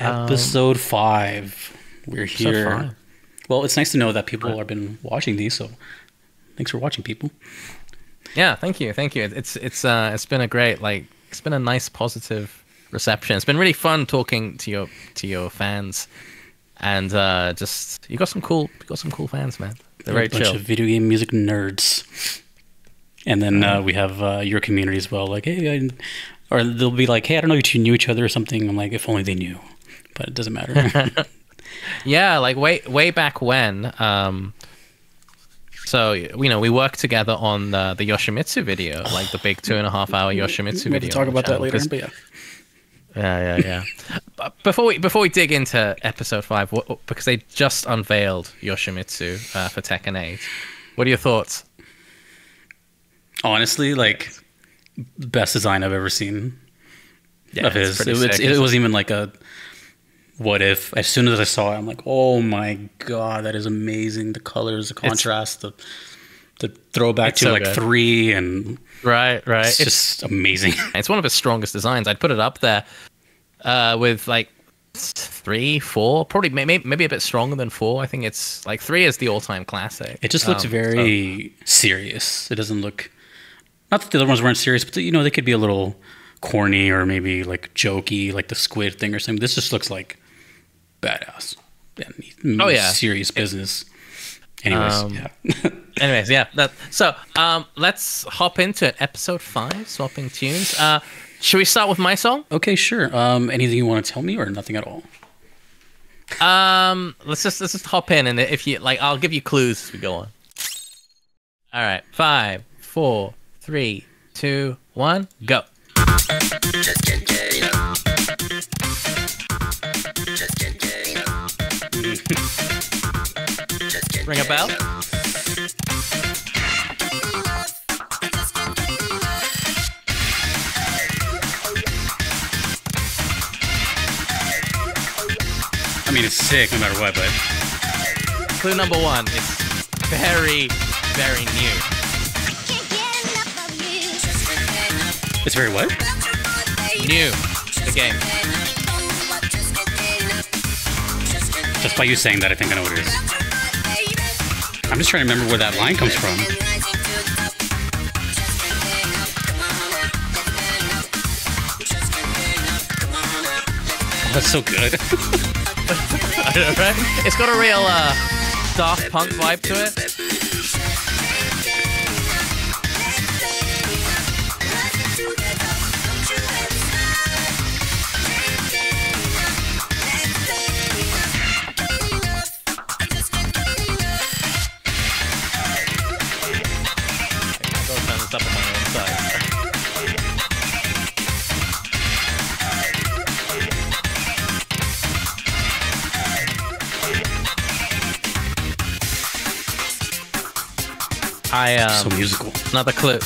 Episode 5. We're here. Episode 5. Well, it's nice to know that people have been watching these, so thanks for watching, people. Yeah, thank you. It's been a great, it's been a nice positive reception. It's been really fun talking to your fans, and just you got some cool fans, man. They're very chill. A bunch of video game music nerds. And then we have your community as well. Like, hey, or they'll be like, hey, I don't know if you knew each other or something. I'm like, if only they knew, but it doesn't matter. Yeah, like way back when. So we worked together on the Yoshimitsu video, like the big 2.5-hour Yoshimitsu video. We'll talk about that later, but yeah. Yeah. But before we dig into episode 5, because they just unveiled Yoshimitsu for Tekken 8, what are your thoughts? Honestly, like, best design I've ever seen of his. It was even like a what if. As soon as I saw it, I'm like, oh my god, that is amazing. The colors, the contrast, the throwback to like good. 3 and right. It's just amazing. It's one of his strongest designs. I'd put it up there with like 3, 4, probably maybe a bit stronger than 4. I think it's like 3 is the all-time classic. It just looks very serious. It doesn't look. Not that the other ones weren't serious, but they could be a little corny or maybe like jokey, like the squid thing or something. This just looks like badass. Serious business. Anyways, So let's hop into it. Episode 5, swapping tunes. Should we start with my song? Okay, sure. Anything you want to tell me or nothing at all? Let's just hop in, and if you like, I'll give you clues as we go on. All right, 5, 4, 3, 2, 1, go. Ring a bell? I mean, it's sick no matter what, but... Clue number 1, it's very, very new. It's very what? New. The game. Just by you saying that, I think I know what it is. I'm just trying to remember where that line comes from. Oh, that's so good. I know, right? It's got a real Daft Punk vibe to it. Up on my own side. So musical. Another clue.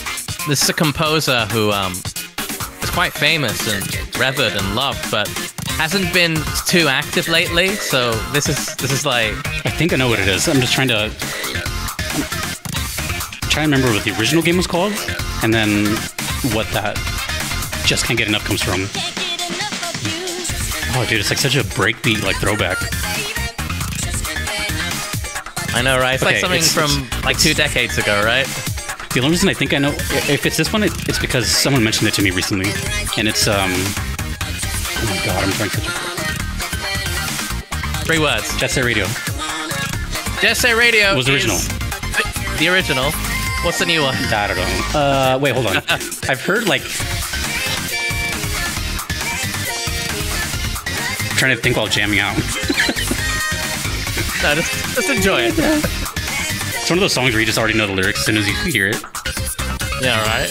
This is a composer who is quite famous and revered and loved, but hasn't been too active lately. So this is like. I think I know what it is. I'm just trying to remember what the original game was called, and then what that Just Can't Get Enough comes from. Oh, dude, it's like such a breakbeat, like, throwback. I know, right? It's like something from like 2 decades ago, right? The only reason I think I know, if it's this one, it's because someone mentioned it to me recently, and it's, oh my god, I'm trying such a... 3 words. Jet Set Radio. Jet Set Radio was the original. The original. What's the new one? I don't know. Wait, hold on. I've heard, like... I'm trying to think while jamming out. No, just enjoy it. It's one of those songs where you just already know the lyrics as soon as you hear it. Yeah, right?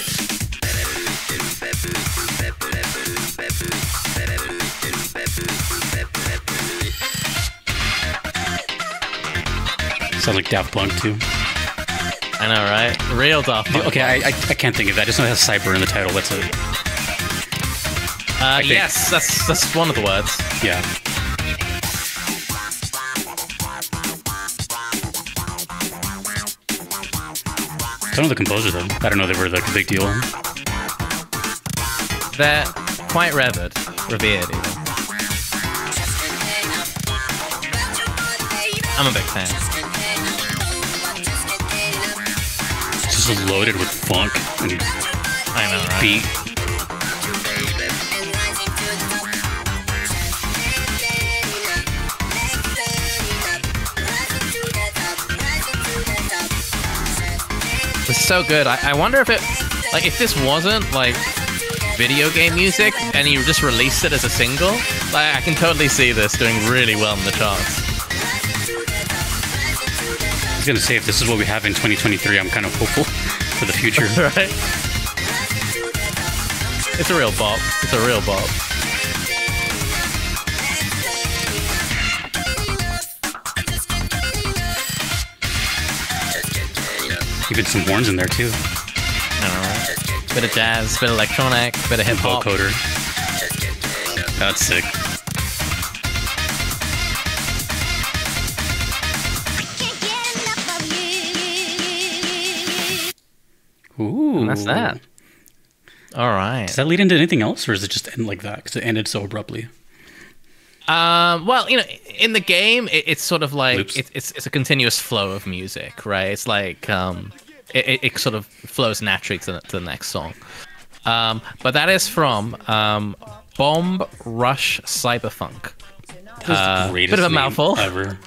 Sounds like Daft Punk, too. I know, right? Real Daft Punk. Okay, I can't think of that. I just know it has Cyber in the title. That's it. Yes, that's one of the words. Yeah. I don't know the composer, though. I don't know they were like a big deal. They're quite revered. Revered, even. I'm a big fan. It's just loaded with funk and I know, right? beat. It's so good. I wonder if it, like, if this wasn't like video game music and you just released it as a single, like, I can totally see this doing really well in the charts. I was gonna say, if this is what we have in 2023, I'm kind of hopeful for the future. Right? It's a real bop. It's a real bop. Even some horns in there too. Bit of jazz, bit of electronic, bit of hip hop. Vocoder. That's sick. Ooh. And that's that. All right. Does that lead into anything else, or does it just end like that because it ended so abruptly? Well, you know, in the game, it's sort of like Loops. it's a continuous flow of music, right? It's like it sort of flows naturally to the next song. But that is from Bomb Rush Cyberfunk. That's the greatest Bit of a name mouthful ever.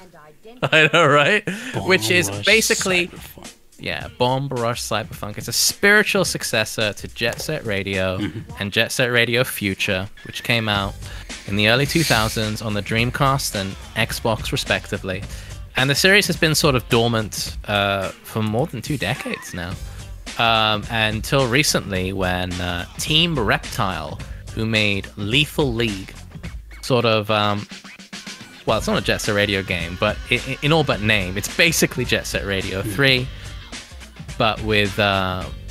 I know, right? Bomb Which is Rush basically Cyberfunk. yeah, Bomb Rush Cyberfunk. It's a spiritual successor to Jet Set Radio and Jet Set Radio Future, which came out in the early 2000s on the Dreamcast and Xbox, respectively. And the series has been sort of dormant for more than 2 decades now. Until recently, when Team Reptile, who made Lethal League, sort of, well, it's not a Jet Set Radio game, but in all but name, it's basically Jet Set Radio 3, but with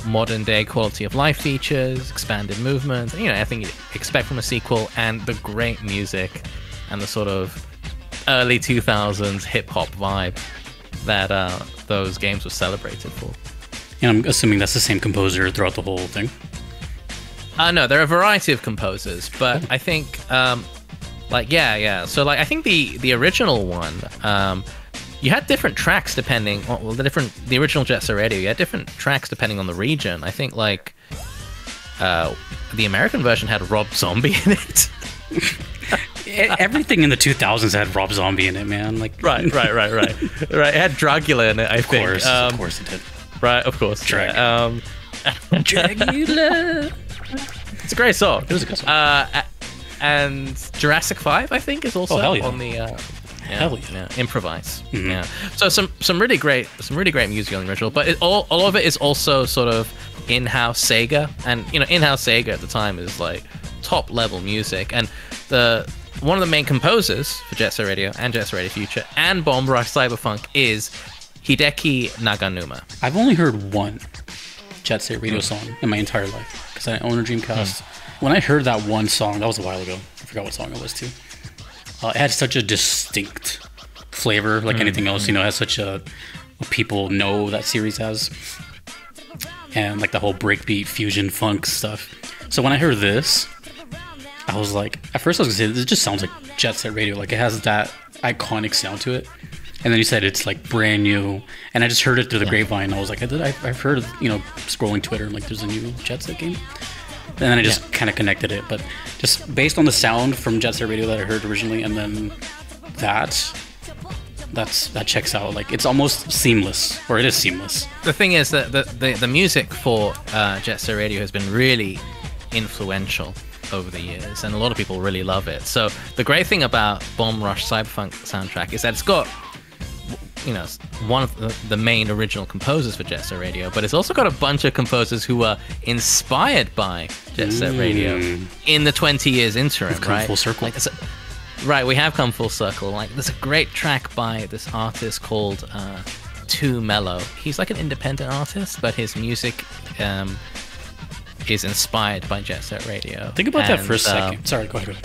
modern day quality of life features, expanded movement, you know, I think you'd expect from a sequel, and the great music and the sort of early 2000s hip-hop vibe that those games were celebrated for. And I'm assuming that's the same composer throughout the whole thing. No, there are a variety of composers, but I think, like, yeah. So, like, I think the original one, you had different tracks depending on, well, the original Jet Set Radio, you had different tracks depending on the region. I think, like, the American version had Rob Zombie in it. Everything in the 2000s had Rob Zombie in it, man. Like, Right. Right. It had Dragula in it, I think. Of course it did. Right, of course. Dragula. Dragula. It's a great song. It was a good song. And Jurassic 5, I think, is also hell yeah. on the Hell yeah. improvise. Mhm. Yeah. So some really great music on the original, but all of it is also sort of in-house Sega, and you know, in-house Sega at the time is like top level music, and one of the main composers for Jet Set Radio and Jet Set Radio Future and Bomb Rush Cyberfunk is Hideki Naganuma. I've only heard one Jet Set Radio song in my entire life because I own a Dreamcast. When I heard that one song, that was a while ago. I forgot what song it was too. It had such a distinct flavor, like anything else. You know, it has such a what people know that series has, and like the whole breakbeat fusion funk stuff. So when I heard this, I was like, at first I was gonna say this just sounds like Jet Set Radio. Like it has that iconic sound to it. And then you said it's like brand new, and I just heard it through the grapevine. I was like, I've heard, you know, scrolling Twitter, like there's a new Jet Set game. And then I just kind of connected it, but just based on the sound from Jet Set Radio that I heard originally, and then that checks out. Like it's almost seamless, or it is seamless. The thing is that the music for Jet Set Radio has been really influential over the years, and a lot of people really love it. So the great thing about Bomb Rush Cyberfunk soundtrack is that it's got, you know, one of the main original composers for Jet Set Radio, but it's also got a bunch of composers who were inspired by Jet Set Radio in the 20 years interim. We've come right? full circle. Like, right, we have come full circle. Like, there's a great track by this artist called Too Mellow. He's like an independent artist, but his music is inspired by Jet Set Radio. Think about that for a second. Sorry, go ahead.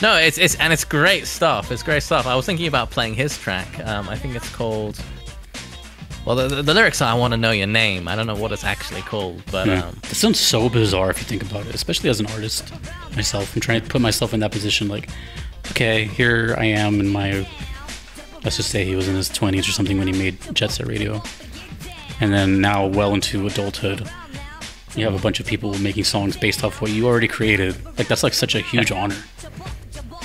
No, it's great stuff. It's great stuff. I was thinking about playing his track. I think it's called. Well, the lyrics are "I want to know your name." I don't know what it's actually called, but it sounds so bizarre if you think about it. Especially as an artist myself, I'm trying to put myself in that position. Like, okay, here I am in my let's just say he was in his 20s or something when he made Jet Set Radio. And then now, well into adulthood, you have a bunch of people making songs based off what you already created. Like, that's like such a huge honor.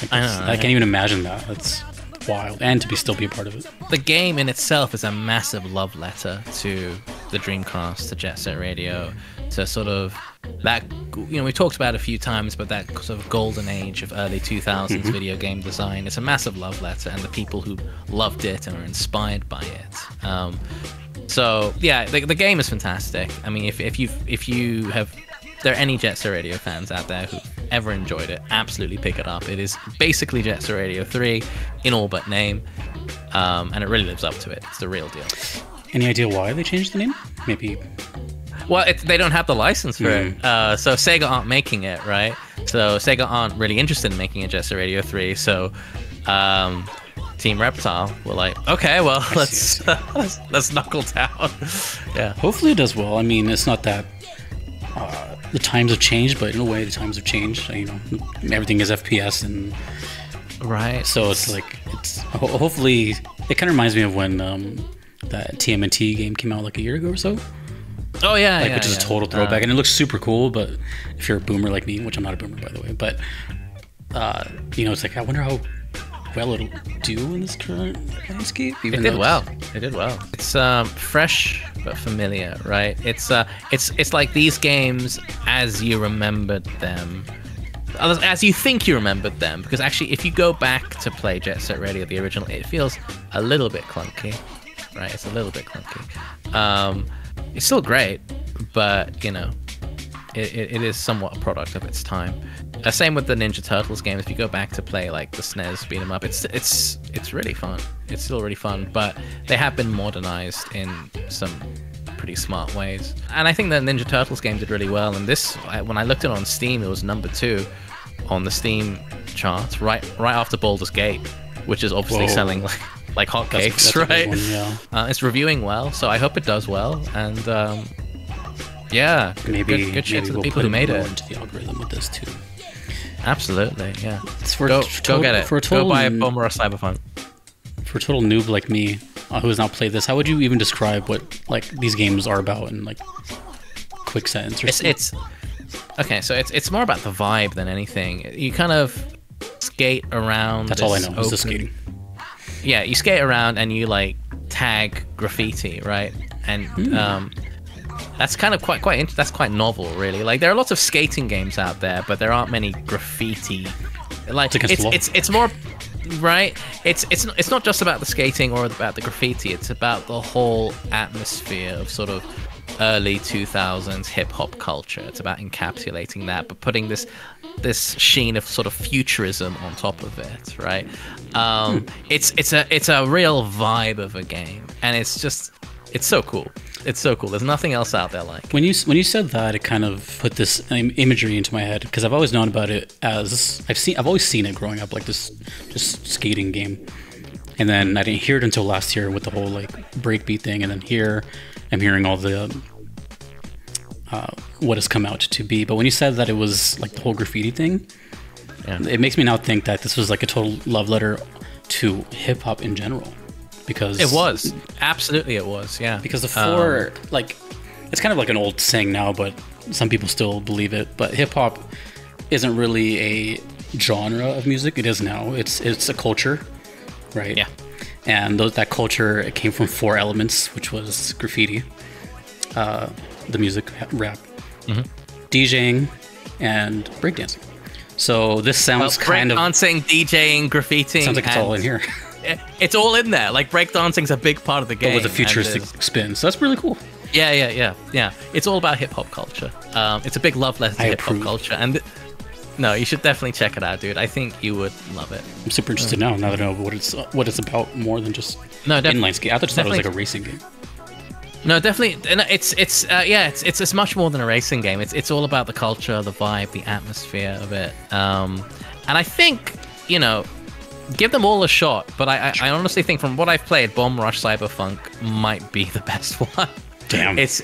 Like, I can't even imagine that. That's wild. And to still be a part of it. The game in itself is a massive love letter to the Dreamcast, to Jet Set Radio, to sort of that, you know, we talked about it a few times, but that sort of golden age of early 2000s video game design. It's a massive love letter, and the people who loved it and were inspired by it. So yeah, the game is fantastic. I mean, if you have, there are any Jet Set Radio fans out there who ever enjoyed it, absolutely pick it up. It is basically Jet Set Radio 3 in all but name, and it really lives up to it. It's the real deal. Any idea why they changed the name? Maybe. Well, they don't have the license for it, so Sega aren't making it, right? So Sega aren't really interested in making a Jet Set Radio 3, so Team Reptile were like, okay, well, let's knuckle down. Yeah. Hopefully it does well. I mean, it's not that the times have changed, but in a way the times have changed. You know, everything is FPS, and right. So it's like, hopefully it kind of reminds me of when that TMNT game came out like a year ago or so. Oh yeah, like, which is a total throwback, and it looks super cool. But if you're a boomer like me, which I'm not a boomer by the way, but you know, it's like, I wonder how well it'll do in this current landscape. It did well. It's fresh but familiar, right? It's like these games as you remembered them, as you think you remembered them. Because actually, if you go back to play Jet Set Radio, the original, it feels a little bit clunky, right? It's a little bit clunky. It's still great, but you know, it is somewhat a product of its time. Same with the Ninja Turtles games. If you go back to play like the SNES beat 'em up, it's really fun. It's still really fun, but they have been modernized in some pretty smart ways. And I think the Ninja Turtles game did really well. And this, when I looked at it on Steam, it was #2 on the Steam charts, right after Baldur's Gate, which is obviously selling like hotcakes, right? One, yeah. It's reviewing well, so I hope it does well. And yeah, maybe good shit to the we'll people who made it. Into the algorithm with this too. Absolutely, yeah. It's for go get it. Go buy a Bomber or Cyberfunk. For a total noob like me, who has not played this, how would you even describe what like these games are about in like quick sentence? Or it's okay. So it's more about the vibe than anything. You kind of skate around. That's all I know. Is the skating. Yeah, you skate around and you like tag graffiti, right? And that's kind of that's quite novel, really. Like, there are lots of skating games out there, but there aren't many graffiti. Like, it's more, right? It's not just about the skating or about the graffiti. It's about the whole atmosphere of sort of early 2000s hip hop culture. It's about encapsulating that, but putting this sheen of sort of futurism on top of it, right? It's a real vibe of a game, and it's so cool. It's so cool. There's nothing else out there like. When you said that, it kind of put this imagery into my head, because I've always known about it as I've always seen it growing up, like this just skating game, and then I didn't hear it until last year with the whole like breakbeat thing, and then here I'm hearing all the what has come out to be. But when you said that it was like the whole graffiti thing, it makes me now think that this was like a total love letter to hip hop in general. Because it was, absolutely it was, yeah. Because the four, like, it's kind of like an old saying now, but some people still believe it. But hip hop isn't really a genre of music. It is now. It's a culture, right? Yeah. And that culture, it came from 4 elements, which was graffiti, the music, rap, DJing, and breakdancing. So this sounds kind of breakdancing, DJing, graffiti. Sounds like it's all in here. It's all in there. Like, breakdancing's a big part of the game, but with a futuristic spin. So that's really cool. Yeah. It's all about hip hop culture. It's a big love letter to hip hop culture, and no, you should definitely check it out, dude. I think you would love it. I'm super interested now that I know what it's about more than just inline skate. I thought it was like a racing game. No, definitely. It's much more than a racing game. It's all about the culture, the vibe, the atmosphere of it. And I think, you know, give them all a shot. But I honestly think, from what I've played, Bomb Rush Cyberfunk might be the best one. Damn. It's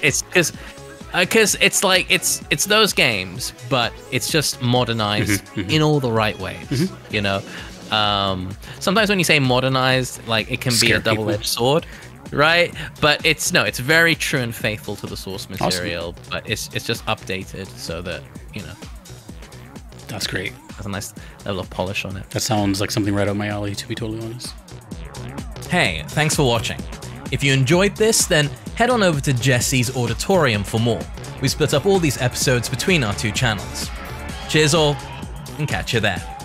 because it's like it's those games, but it's just modernized in all the right ways. You know, Sometimes when you say modernized, like it can be a double-edged sword, right? But it's very true and faithful to the source material, but it's just updated so that, you know. That's great. Has a nice level of polish on it. That sounds like something right up my alley, to be totally honest. Hey, thanks for watching. If you enjoyed this, then head on over to Jesse's Auditorium for more. We split up all these episodes between our two channels. Cheers all, and catch you there.